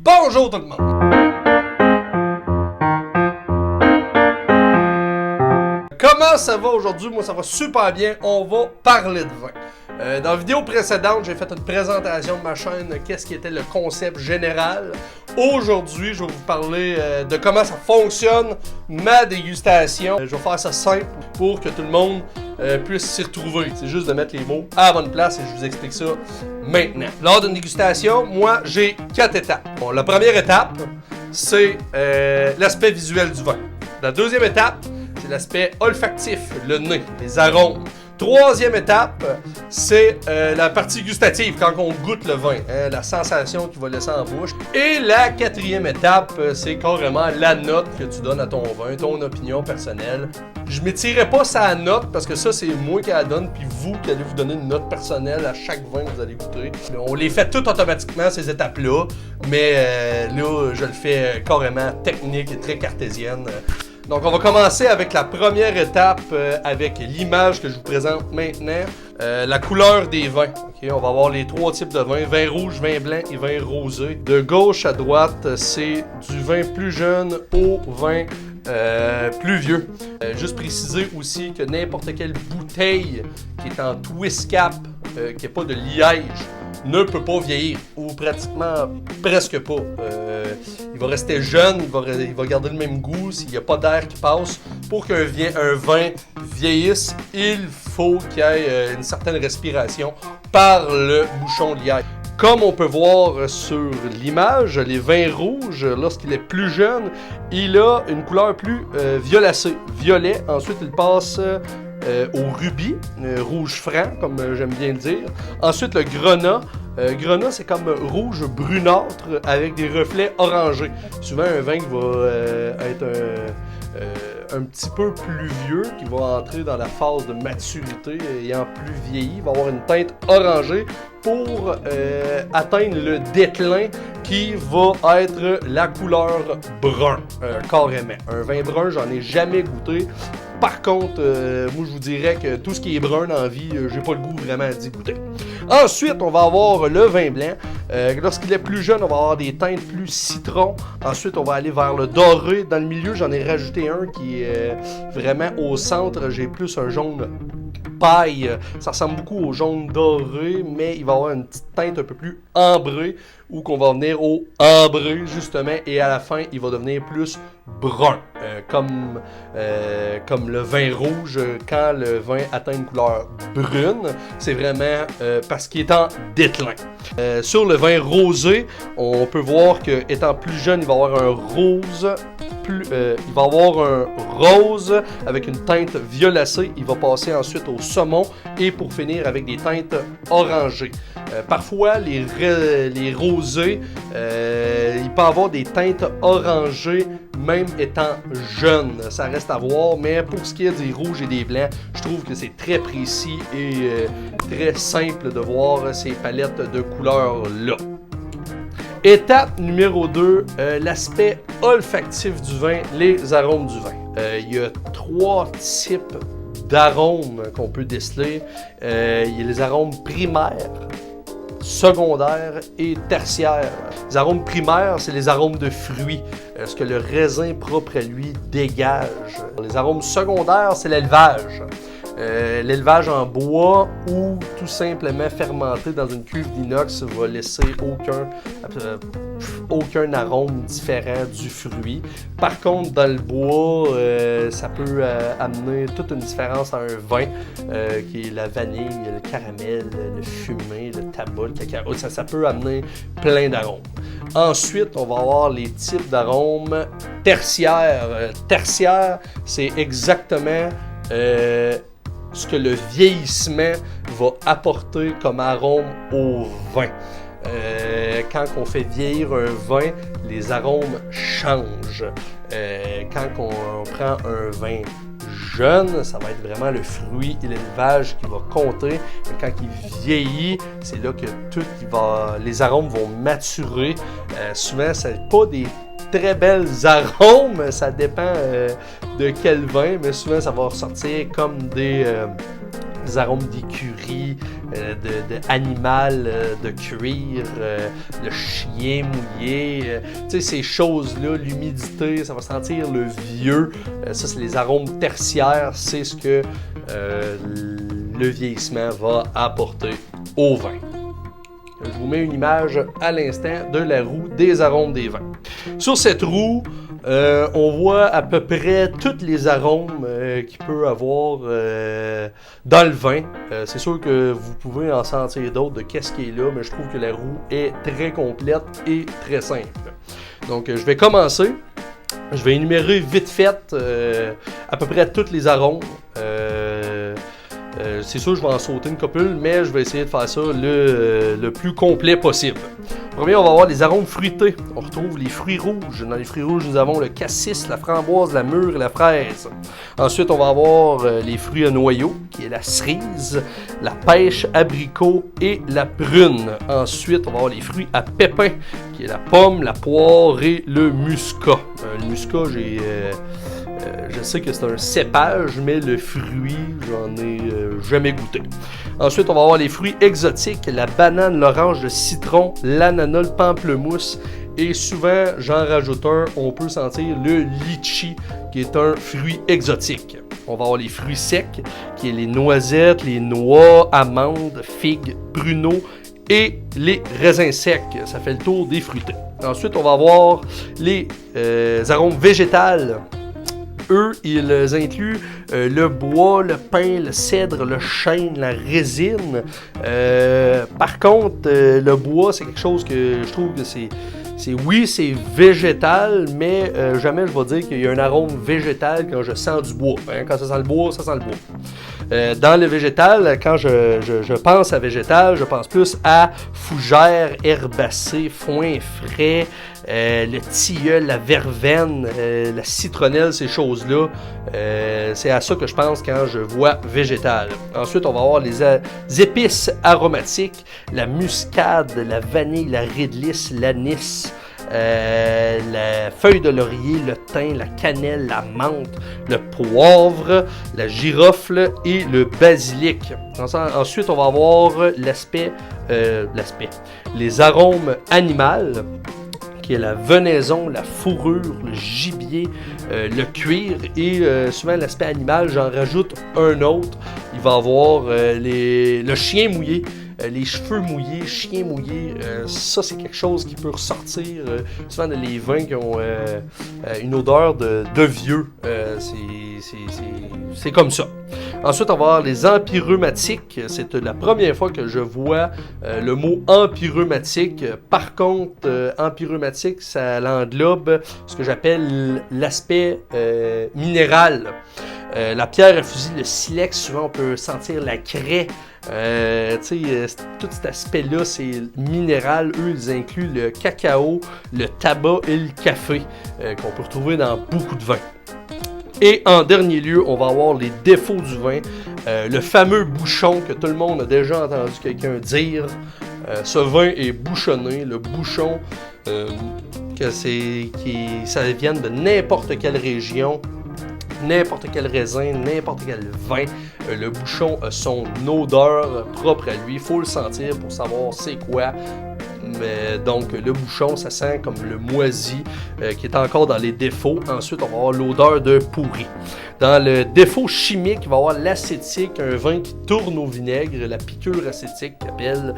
Bonjour tout le monde! Comment ça va aujourd'hui? Moi ça va super bien, on va parler de vin. Dans la vidéo précédente, j'ai fait une présentation de ma chaîne, qu'est-ce qui était le concept général. Aujourd'hui, je vais vous parler de comment ça fonctionne, ma dégustation. Je vais faire ça simple pour que tout le monde puisse s'y retrouver. C'est juste de mettre les mots à la bonne place et je vous explique ça maintenant. Lors d'une dégustation, moi, j'ai 4 étapes. Bon, la première étape, c'est l'aspect visuel du vin. La deuxième étape, c'est l'aspect olfactif, le nez, les arômes. Troisième étape, c'est la partie gustative, quand on goûte le vin, hein, la sensation qu'il va laisser en bouche. Et la quatrième étape, c'est carrément la note que tu donnes à ton vin, ton opinion personnelle. Je ne m'étirerai pas sa note parce que ça, c'est moi qui la donne, puis vous qui allez vous donner une note personnelle à chaque vin que vous allez goûter. On les fait toutes automatiquement, ces étapes-là, mais là, je le fais carrément technique et très cartésienne. Donc, on va commencer avec la première étape, avec l'image que je vous présente maintenant, la couleur des vins. Okay, on va avoir les 3 types de vins, vin rouge, vin blanc et vin rosé. De gauche à droite, c'est du vin plus jeune au vin plus vieux. Juste préciser aussi que n'importe quelle bouteille qui est en twist cap, qui n'est pas de liège, ne peut pas vieillir, ou pratiquement presque pas. Il va rester jeune, il va garder le même goût s'il n'y a pas d'air qui passe. Pour qu'un vin vieillisse, il faut qu'il y ait une certaine respiration par le bouchon de liège. Comme on peut voir sur l'image, les vins rouges, lorsqu'il est plus jeune, il a une couleur plus violacée, violet. Ensuite, il passe au rubis, rouge franc, comme j'aime bien le dire. Ensuite, le grenat. Grenat, c'est comme rouge brunâtre avec des reflets orangés. Souvent, un vin qui va être un petit peu plus vieux, qui va entrer dans la phase de maturité, ayant plus vieilli, va avoir une teinte orangée pour atteindre le déclin qui va être la couleur brun, carrément. Un vin brun, j'en ai jamais goûté. Par contre, moi je vous dirais que tout ce qui est brun dans la vie, j'ai pas le goût vraiment d'y goûter. Ensuite, on va avoir le vin blanc. Lorsqu'il est plus jeune, on va avoir des teintes plus citron. Ensuite, on va aller vers le doré. Dans le milieu, j'en ai rajouté un qui est vraiment au centre. J'ai plus un jaune paille. Ça ressemble beaucoup au jaune doré, mais il va avoir une petite teinte un peu plus ambrée, ou qu'on va venir au ambré, justement, et à la fin, il va devenir plus brun, comme le vin rouge. Quand le vin atteint une couleur brune, c'est vraiment parce qu'il est en déclin. Sur le vin rosé, on peut voir que étant plus jeune, il va avoir un rose, il va avoir un rose avec une teinte violacée. Il va passer ensuite au saumon et pour finir avec des teintes orangées. Parfois, les rosés, il peut avoir des teintes orangées même étant jeune. Ça reste à voir, mais pour ce qui est des rouges et des blancs, je trouve que c'est très précis et très simple de voir ces palettes de couleurs-là. Étape numéro 2, l'aspect olfactif du vin, les arômes du vin. Il y a 3 types d'arômes qu'on peut déceler. Il y a les arômes primaires, secondaires et tertiaires. Les arômes primaires, c'est les arômes de fruits, ce que le raisin propre à lui dégage. Les arômes secondaires, c'est l'élevage. L'élevage en bois ou tout simplement fermenté dans une cuve d'inox va laisser aucun arôme différent du fruit. Par contre, dans le bois, ça peut amener toute une différence à un vin qui est la vanille, le caramel, le fumé, le tabac, le cacao. Ça peut amener plein d'arômes. Ensuite, on va avoir les types d'arômes tertiaires. Tertiaire, c'est exactement ce que le vieillissement va apporter comme arôme au vin. Quand on fait vieillir un vin, les arômes changent. Quand on prend un vin jeune, ça va être vraiment le fruit et l'élevage qui va compter. Mais quand il vieillit, c'est là que les arômes vont maturer. Souvent, ce n'est pas des très belles arômes, ça dépend de quel vin, mais souvent ça va ressortir comme des arômes d'écurie, d'animal de cuir, le chien mouillé, tu sais, ces choses-là, l'humidité, ça va sentir le vieux. Ça, c'est les arômes tertiaires, c'est ce que le vieillissement va apporter au vin. Je vous mets une image à l'instant de la roue des arômes des vins. Sur cette roue, on voit à peu près tous les arômes qu'il peut avoir dans le vin. C'est sûr que vous pouvez en sentir d'autres de qu'est-ce qui est là, mais je trouve que la roue est très complète et très simple. Donc, je vais commencer. Je vais énumérer vite fait à peu près tous les arômes. C'est sûr que je vais en sauter une copule, mais je vais essayer de faire ça le plus complet possible. Premier, on va avoir les arômes fruités. On retrouve les fruits rouges. Dans les fruits rouges, nous avons le cassis, la framboise, la mûre et la fraise. Ensuite, on va avoir les fruits à noyaux, qui est la cerise, la pêche, abricot et la prune. Ensuite, on va avoir les fruits à pépins, qui est la pomme, la poire et le muscat. Le muscat, je sais que c'est un cépage, mais le fruit, j'en ai jamais goûté. Ensuite, on va avoir les fruits exotiques, la banane, l'orange, le citron, l'ananas, le pamplemousse. Et souvent, j'en rajoute un, on peut sentir le litchi, qui est un fruit exotique. On va avoir les fruits secs, qui est les noisettes, les noix, amandes, figues, pruneaux et les raisins secs. Ça fait le tour des fruités. Ensuite, on va avoir les arômes végétals. Eux, ils incluent le bois, le pin, le cèdre, le chêne, la résine. Par contre, le bois, c'est quelque chose que je trouve que c'est végétal, mais jamais je vais dire qu'il y a un arôme végétal quand je sens du bois. Hein? Quand ça sent le bois, ça sent le bois. Dans le végétal, quand je pense à végétal, je pense plus à fougères, herbacées, foin frais, le tilleul, la verveine, la citronnelle, ces choses-là. C'est à ça que je pense quand je vois végétal. Ensuite, on va avoir les épices aromatiques, la muscade, la vanille, la réglisse, l'anis, la feuille de laurier, le thym, la cannelle, la menthe, le poivre, la girofle et le basilic. Ensuite, on va avoir les arômes animaux, qui est la venaison, la fourrure, le gibier, le cuir et souvent l'aspect animal, j'en rajoute un autre. Il va avoir le chien mouillé, les cheveux mouillés, chien mouillé, ça c'est quelque chose qui peut ressortir souvent dans les vins qui ont une odeur de vieux. C'est comme ça. Ensuite, on va avoir les empyreumatique. C'est la première fois que je vois le mot empyreumatique. Par contre, empyreumatique, ça englobe ce que j'appelle l'aspect minéral. La pierre à fusil, le silex, souvent on peut sentir la craie. Tout cet aspect-là, c'est minéral. Eux, ils incluent le cacao, le tabac et le café qu'on peut retrouver dans beaucoup de vins. Et en dernier lieu, on va avoir les défauts du vin. Le fameux bouchon que tout le monde a déjà entendu quelqu'un dire. Ce vin est bouchonné. Le bouchon, ça vient de n'importe quelle région, n'importe quel raisin, n'importe quel vin. Le bouchon a son odeur propre à lui. Il faut le sentir pour savoir c'est quoi. Donc le bouchon, ça sent comme le moisi qui est encore dans les défauts. Ensuite, on va avoir l'odeur de pourri. Dans le défaut chimique, il va y avoir l'acétique, un vin qui tourne au vinaigre, la piqûre acétique qu'on appelle.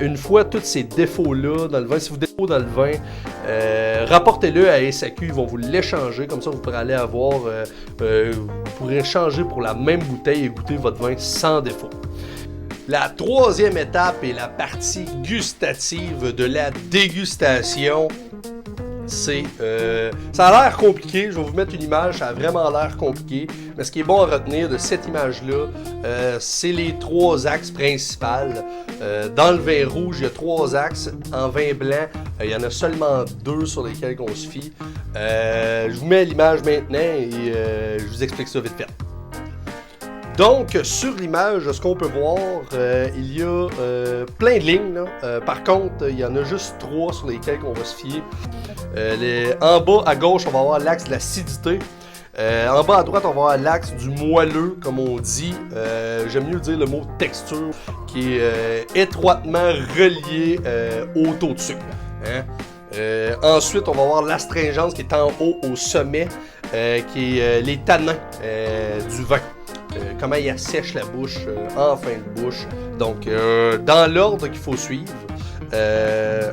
Une fois tous ces défauts-là dans le vin, si vous défaut dans le vin, rapportez-le à SAQ, ils vont vous l'échanger, comme ça vous pourrez aller avoir, vous pourrez changer pour la même bouteille et goûter votre vin sans défaut. La troisième étape est la partie gustative de la dégustation. Ça a l'air compliqué, je vais vous mettre une image, ça a vraiment l'air compliqué, mais ce qui est bon à retenir de cette image-là, c'est les trois axes principaux. Dans le vin rouge, il y a trois axes. En vin blanc, il y en a seulement deux sur lesquels on se fie. Je vous mets l'image maintenant et je vous explique ça vite fait. Donc, sur l'image, ce qu'on peut voir, il y a plein de lignes. Là. Par contre, il y en a juste trois sur lesquelles on va se fier. En bas, à gauche, on va avoir l'axe de l'acidité. En bas à droite, on va avoir l'axe du moelleux, comme on dit. J'aime mieux dire le mot texture, qui est étroitement relié au taux de sucre. Hein? Ensuite, on va avoir l'astringence qui est en haut au sommet, qui est les tanins du vin. Comment il assèche la bouche en fin de bouche. Donc, dans l'ordre qu'il faut suivre,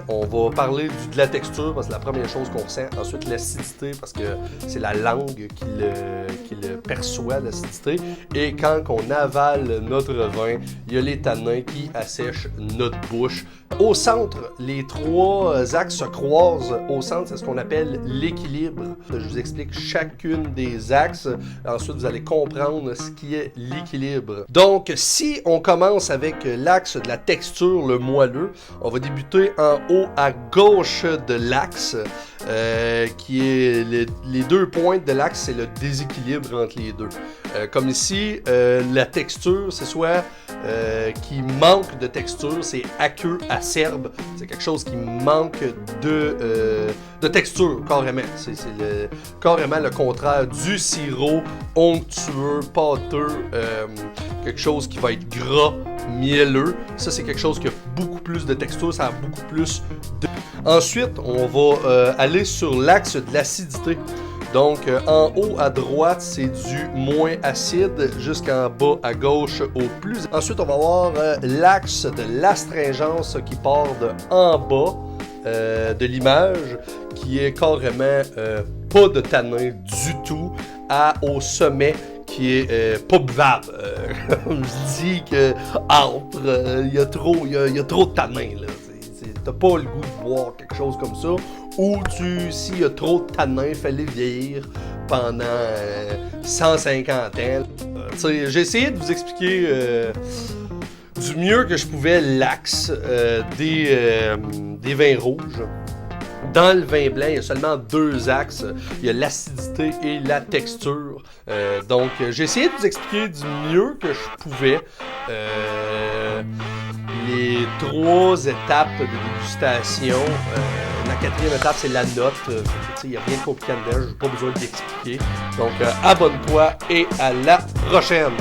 on va parler de la texture parce que c'est la première chose qu'on ressent. Ensuite, l'acidité parce que c'est la langue qui le perçoit, l'acidité. Et quand on avale notre vin, il y a les tanins qui assèchent notre bouche. Au centre, les trois axes se croisent. Au centre, c'est ce qu'on appelle l'équilibre. Je vous explique chacune des axes. Ensuite, vous allez comprendre ce qui est l'équilibre. Donc, si on commence avec l'axe de la texture, le moelleux, on va débuter en haut à gauche de l'axe, qui est les deux pointes de l'axe, c'est le déséquilibre entre les deux. Comme ici, la texture, c'est soit qui manque de texture, c'est aqueux, acerbe. C'est quelque chose qui manque de texture, carrément. C'est carrément le contraire du sirop, onctueux, pâteux, quelque chose qui va être gras, mielleux. Ça, c'est quelque chose qui a beaucoup plus de texture, ça a beaucoup plus de... Ensuite, on va aller sur l'axe de l'acidité. Donc, en haut à droite, c'est du moins acide jusqu'en bas à gauche au plus. Ensuite, on va avoir l'axe de l'astringence qui part de en bas de l'image, qui est carrément pas de tanin du tout, au sommet qui est pas buvable. Je dis que il y a trop de tanin, là. T'as pas le goût de boire quelque chose comme ça, ou s'il y a trop de tanins, fallait vieillir pendant 150 ans. J'ai essayé de vous expliquer du mieux que je pouvais l'axe des vins rouges. Dans le vin blanc, il y a seulement deux axes. Il y a l'acidité et la texture. Donc, j'ai essayé de vous expliquer du mieux que je pouvais les trois étapes de dégustation. La quatrième étape, c'est la note. Il n'y a rien de compliqué dedans, je n'ai pas besoin de l'expliquer. Donc, abonne-toi et à la prochaine!